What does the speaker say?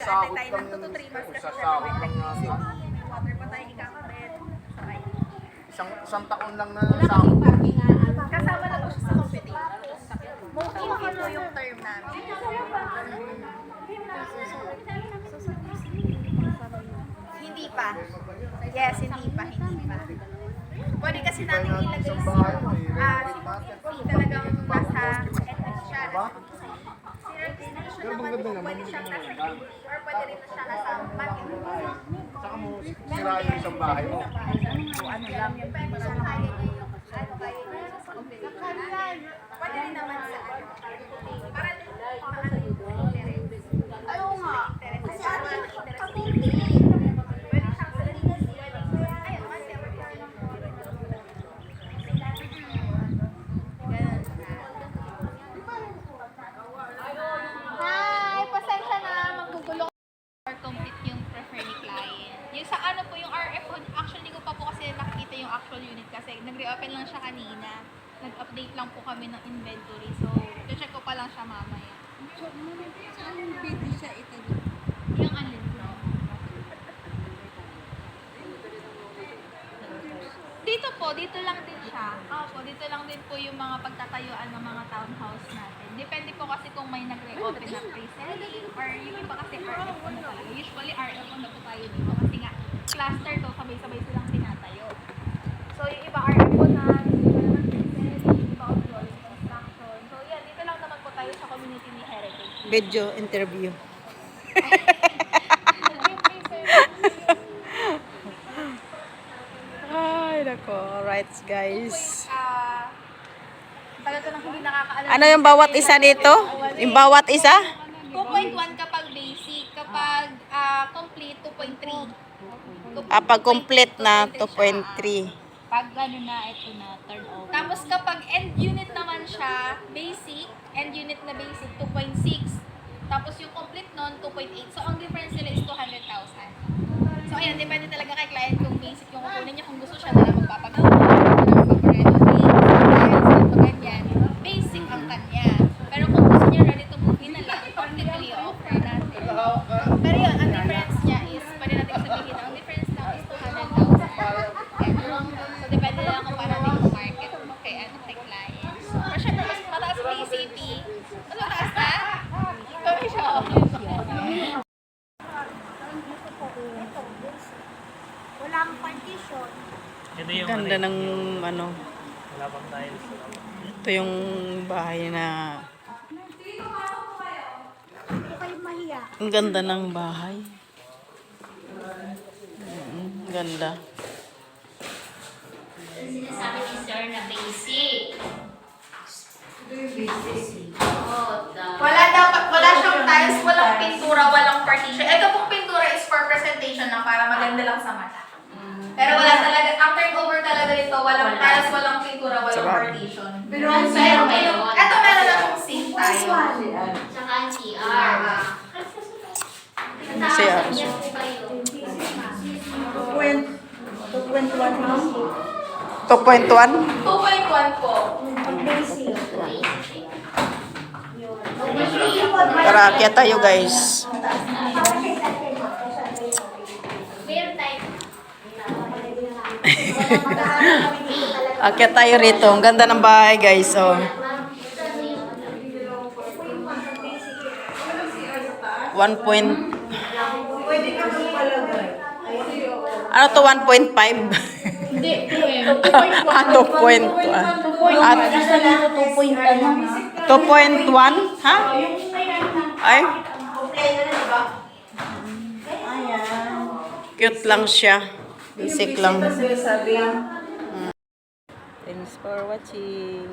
mag-aantay tayo ng 2 to 3 months kasi wala may electricity. May water pa tayo ikakabit. Sakay. Isang taon lang na Wala sa kasing parking nga. Kasama na po siya sa computation. Moving in po yung term namin. Hindi pa. Yes, hindi pa. Pwede kasi natin ilagay si talagang nasa entrance siya. Si registration naman po, pwede siyang nasa gate or pwede rin na siya nasa market. saka mo sira yung isang bahay mo. Ano lang yung pwede siya kaya niya yung kaya niya sa computation. Pwede rin naman sa para din maano yung interest. Ayaw nga. Kasi ating katulad. Pwede siyang sa ayun, mas Hi! Pasensya na, maggugulo or complete yung prefer ni client. Yung sa ano po, yung RF, actually ko pa po kasi nakikita yung actual unit kasi nag-reopen lang siya kanina. Nag-update lang po kami ng inventory. So, check ko pa lang siya mamaya. So, saan yung pwede siya itago? Yung alin po. Dito po, dito lang din siya. Opo, dito lang din po yung mga pagtatayuan ng mga townhouse natin. Depende po kasi kung may nagre-open na pre-selling or yung iba kasi RF na talaga. Usually RF na po tayo dito kasi nga cluster to, sabay-sabay silang tinatayo. So yung iba RF po na, yung iba naman pre-selling, yung iba outdoor construction. So yan, dito lang naman po tayo sa community ni Heritage. Video interview. Ay, nako. Alright, guys. Tagal ko nang hindi nakakaalala. Ano yung bawat isa dito? Yung bawat isa? 2.1 kapag basic, kapag complete 2.3. Pag complete na 2.3. Pag ano na, ito na, turnover. Tapos kapag end unit naman siya, basic, end unit na basic 2.6. Tapos yung complete nun 2.8. So ang difference nila is 200,000. So ayan, depende talaga kay client kung basic yung kukunin niya, kung gusto siya na lang magpapagawa, ganyan. Basic ang kanya. Pero kung gusto niya ready to move in na lang, technically offer natin. Pero yun, ang difference niya is, pwede natin sabihin, ang difference lang is 200,000. So depende lang kung paano natin market kay client. Pero syempre, mas mataas ang BCP. Mas mataas na? Commission. Walang partition. Ito yung Ganda ng ano. wala pang tiles. Ito yung bahay na... Ang ganda ng bahay. Ganda. Sinasabi ni sir na basic. Wala siyang tiles, walang pintura, walang partition. Ito pong pintura is for presentation lang para maganda lang sa mata. Pero wala talaga, ang turnover talaga dito, walang tiles, walang pintura, walang partition. Pero ito meron na pong sink tayo. Tsaka ang CR. CR. 2.1? 2.1 po. Tara, akyat tayo guys. Meron tayo. Akyat tayo rito. Ang ganda ng bahay guys. Oh. 1 point... Ano to, 1.5? Hindi, Ah, 2.1. At 2.1? Ha? Ay? Cute lang siya. Basic lang. Thanks for watching.